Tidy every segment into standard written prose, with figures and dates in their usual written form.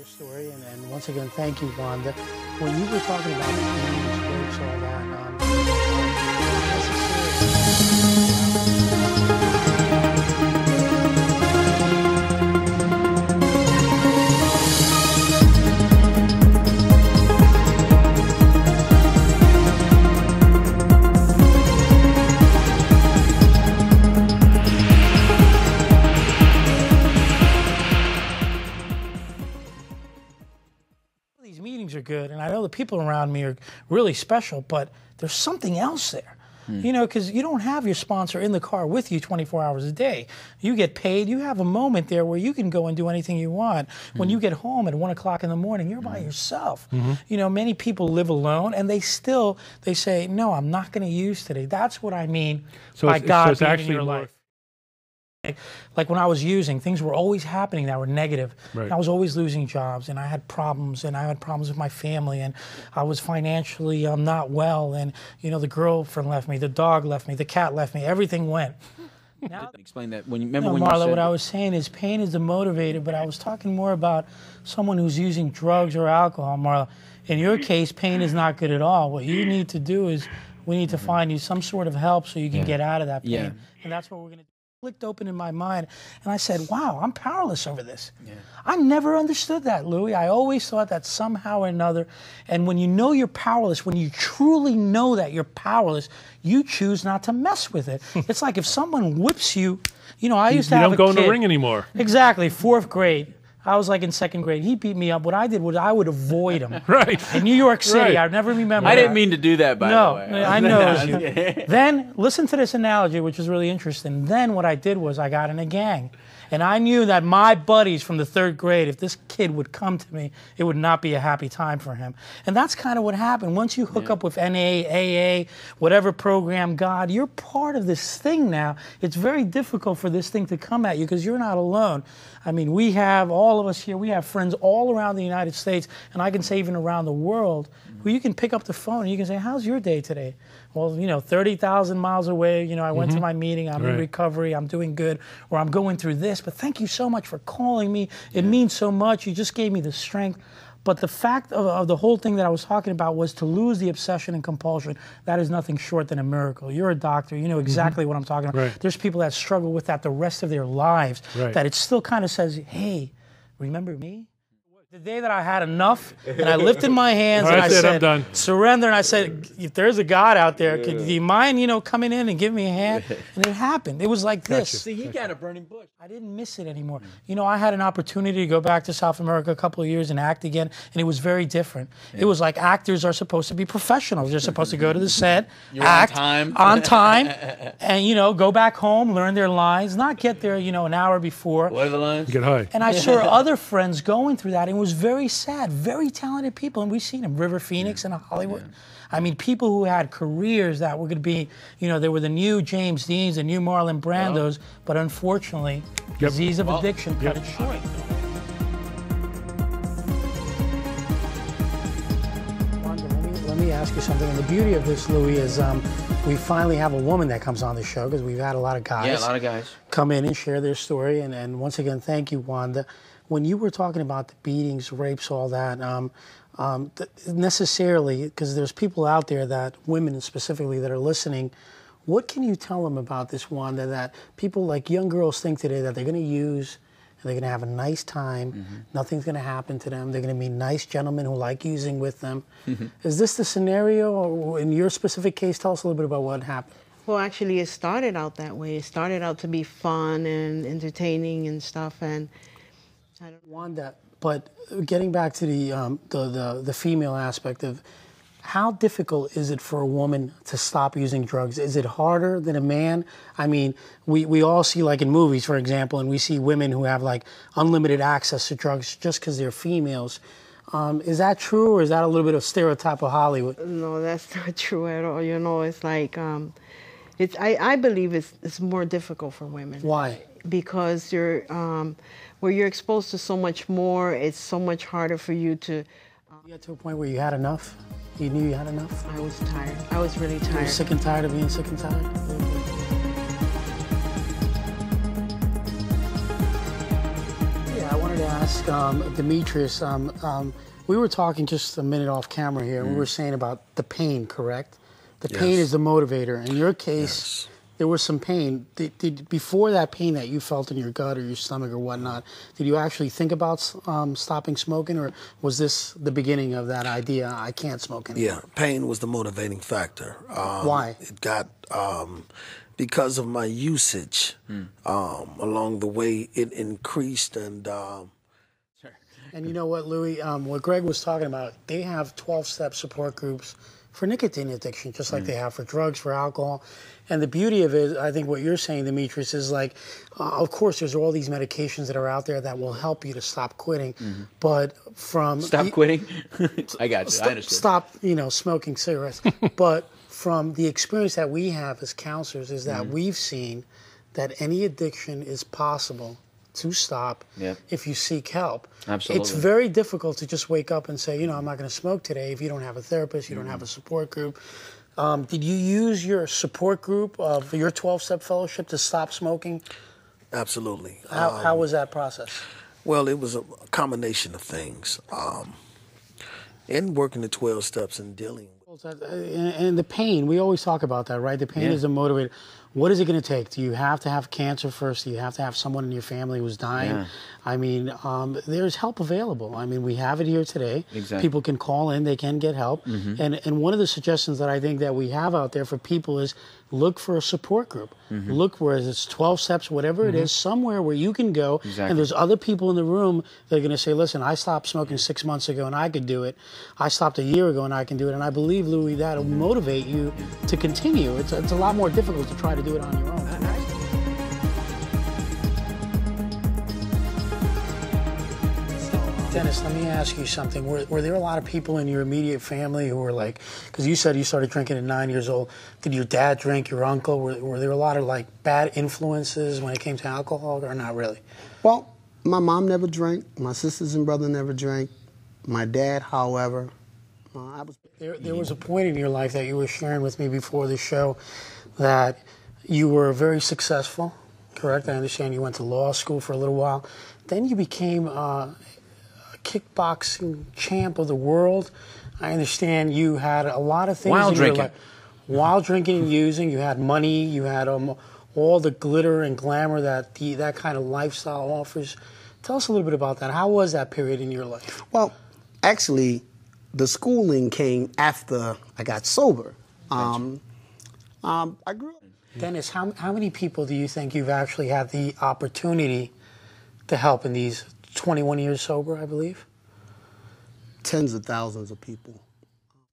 their story, and once again, thank you, Wanda. When you were talking about the groups, all that, these meetings are good, and I know the people around me are really special, but there's something else there. You know, because you don't have your sponsor in the car with you 24 hours a day. You get paid. You have a moment there where you can go and do anything you want. When you get home at 1 o'clock in the morning, you're by yourself. You know, many people live alone, and they say, no, I'm not going to use today. That's what I mean by God being in your life. Like when I was using, things were always happening that were negative. Right. I was always losing jobs, and I had problems, and I had problems with my family, and I was financially not well, and you know, the girlfriend left me, the dog left me, the cat left me, everything went. Now, explain that when you remember when Marla, you said what I was saying is pain is the motivator, but I was talking more about someone who's using drugs or alcohol, Marla. In your case, pain is not good at all. What you need to do is we need to find you some sort of help so you can get out of that pain, and that's what we're going to do. Clicked open in my mind, and I said, wow, I'm powerless over this. I never understood that, Louis. I always thought that somehow or another, and when you know you're powerless, when you truly know that you're powerless, you choose not to mess with it. It's like if someone whips you, you know, I used to have a kid. You don't go in the ring anymore. Exactly, 4th grade. I was like in 2nd grade. He beat me up. What I did was I would avoid him. Right. In New York City, I never remember I didn't mean to do that, by the way. No, I know it was you. Then, listen to this analogy, which is really interesting. Then what I did was I got in a gang. And I knew that my buddies from the 3rd grade, if this kid would come to me, it would not be a happy time for him. And that's kind of what happened. Once you hook up with NA, AA, whatever program, God, you're part of this thing now. It's very difficult for this thing to come at you because you're not alone. I mean, we have, all of us here, we have friends all around the United States, and I can say even around the world, who you can pick up the phone and you can say, how's your day today? Well, you know, 30,000 miles away, you know, I went to my meeting, I'm in recovery, I'm doing good, or I'm going through this, but thank you so much for calling me. It means so much. You just gave me the strength. But the fact of the whole thing that I was talking about was to lose the obsession and compulsion. That is nothing short than a miracle. You're a doctor. You know exactly what I'm talking about. Right. There's people that struggle with that the rest of their lives, that it still kind of says, hey, remember me? The day that I had enough, and I lifted my hands and I said, I'm done. Surrender, and I said, if there's a God out there, do you mind, you know, coming in and giving me a hand? And it happened. It was like this. See, he got a burning bush. I didn't miss it anymore. You know, I had an opportunity to go back to South America a couple of years and act again, and it was very different. It was like actors are supposed to be professionals. They're supposed to go to the set, act on time, and, you know, go back home, learn their lines, not get there, you know, an hour before. What are the lines? Get high. And I saw other friends going through that, and it was very sad, very talented people, and we've seen them, River Phoenix and Hollywood. I mean, people who had careers that were going to be, you know, they were the new James Deans, the new Marlon Brandos, but unfortunately, disease of addiction cut it short. Let me ask you something. And the beauty of this, Louis, is we finally have a woman that comes on the show because we've had a lot of guys. Yeah, a lot of guys. Come in and share their story. And once again, thank you, Wanda. When you were talking about the beatings, rapes, all that, necessarily, because there's people out there that, women specifically, that are listening, what can you tell them about this, Wanda, that people like young girls think today that they're going to use and they're going to have a nice time, nothing's going to happen to them, they're going to meet nice gentlemen who like using with them. Is this the scenario, or in your specific case, tell us a little bit about what happened? Well, actually, it started out that way. It started out to be fun and entertaining and stuff, and Wanda, but getting back to the female aspect of how difficult is it for a woman to stop using drugs? Is it harder than a man? I mean, we all see, like in movies, for example, and we see women who have like unlimited access to drugs just because they're females. Is that true, or is that a little bit of stereotype of Hollywood? No, that's not true at all. You know, it's like, I believe it's more difficult for women. Why? Because where you're exposed to so much more, it's so much harder for you to... You got to a point where you had enough? You knew you had enough? I was tired. I was really tired. You were sick and tired of being sick and tired? Yeah, I wanted to ask Demetrius, we were talking just a minute off camera here, and we were saying about the pain, correct? The pain is the motivator. In your case, there was some pain. Before that pain that you felt in your gut or your stomach or whatnot, did you actually think about stopping smoking, or was this the beginning of that idea, I can't smoke anymore? Yeah, pain was the motivating factor. Why? It got, because of my usage, along the way it increased and... And you know what, Louis, what Greg was talking about, they have 12-step support groups for nicotine addiction, just like they have for drugs, for alcohol. And the beauty of it, I think what you're saying, Demetrius, is like, of course, there's all these medications that are out there that will help you to stop quitting. But from... Stop quitting? I got you. I understand. Stop, smoking cigarettes. But from the experience that we have as counselors is that we've seen that any addiction is possible to stop if you seek help. Absolutely. It's very difficult to just wake up and say, I'm not going to smoke today if you don't have a therapist, you don't have a support group. Did you use your support group of your 12-step fellowship to stop smoking? Absolutely. How was that process? Well, it was a combination of things. In working the 12 steps and dealing with... And the pain, we always talk about that, right? The pain is a motivator. What is it going to take? Do you have to have cancer first? Do you have to have someone in your family who's dying? Yeah. I mean, there's help available. I mean, we have it here today. Exactly. People can call in. They can get help. And one of the suggestions that I think that we have out there for people is look for a support group. Look where it's 12 steps, whatever it is, somewhere where you can go. Exactly. And there's other people in the room that are going to say, listen, I stopped smoking 6 months ago and I could do it. I stopped a year ago and I can do it. And I believe, Louis, that'll motivate you to continue. It's a lot more difficult to try to do it on your own. Dennis, let me ask you something. Were there a lot of people in your immediate family who were like, because you said you started drinking at 9 years old. Did your dad drink, your uncle? Were there a lot of like bad influences when it came to alcohol, or not really? Well, my mom never drank. My sisters and brother never drank. My dad, however, There was a point in your life that you were sharing with me before the show that you were very successful, correct? I understand you went to law school for a little while. Then you became a kickboxing champ of the world. I understand you had a lot of things While in drinking. your life. While drinking and using, you had money, you had all the glitter and glamour that that kind of lifestyle offers. Tell us a little bit about that. How was that period in your life? well, actually, the schooling came after I got sober. I grew up. Dennis, how many people do you think you've actually had the opportunity to help in these 21 years sober, I believe? Tens of thousands of people.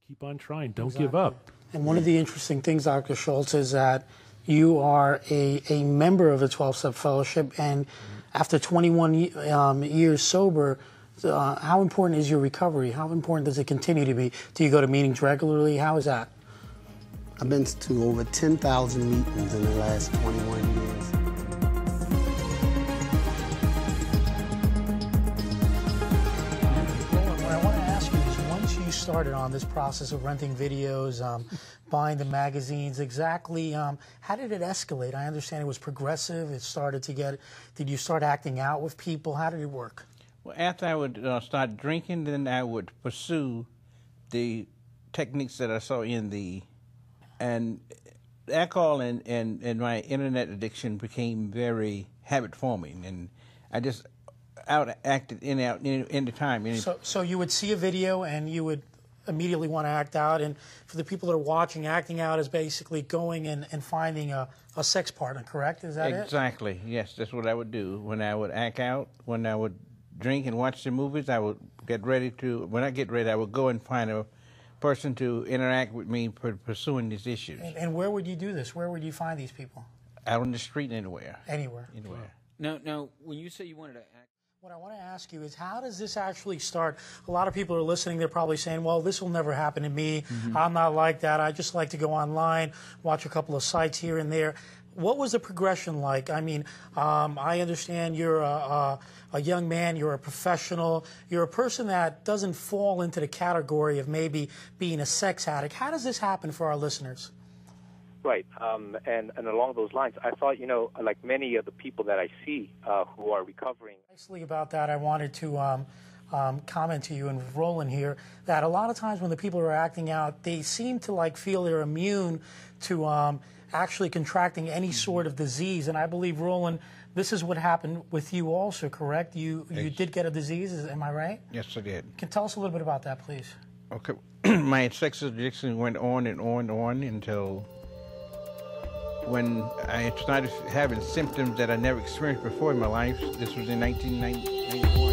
Keep on trying. Don't give up. And one of the interesting things, Dr. Schultz, is that you are a member of the 12-Step Fellowship, and after 21 years sober, how important is your recovery? How important does it continue to be? Do you go to meetings regularly? How is that? I've been to over 10,000 meetings in the last 21 years. What I want to ask you is, once you started on this process of renting videos, buying the magazines, exactly how did it escalate? I understand it was progressive. It started to get, did you start acting out with people? How did it work? Well, after I would start drinking, then I would pursue the techniques that I saw in and alcohol and my internet addiction became very habit-forming, and I just out-acted in the time. So you would see a video and you would immediately want to act out, and for the people that are watching, acting out is basically going and finding a sex partner, correct? Is that it? Exactly, yes, that's what I would do. When I would act out, when I would drink and watch the movies, I would get ready to, when I get ready, I would go and find a person to interact with me pursuing these issues. And where would you do this? Where would you find these people? Out on the street, anywhere. Anywhere. Anywhere. Now, when you say you wanted to act, what I want to ask you is, how does this actually start? A lot of people are listening. They're probably saying, well, this will never happen to me. I'm not like that. I just like to go online, watch a couple of sites here and there. What was the progression like? I mean, I understand you're a young man, you're a professional, you're a person that doesn't fall into the category of maybe being a sex addict. How does this happen for our listeners? Right. And along those lines, I thought, like many of the people that I see who are recovering. Nicely about that, I wanted to comment to you and Roland here that a lot of times when the people are acting out, they seem to like feel they're immune to actually contracting any sort of disease. And I believe, Roland, this is what happened with you also, correct? You did get a disease, am I right? Yes, I did. Can you tell us a little bit about that, please? Okay. My sex addiction went on and on and on until when I started having symptoms that I never experienced before in my life. This was in 1991.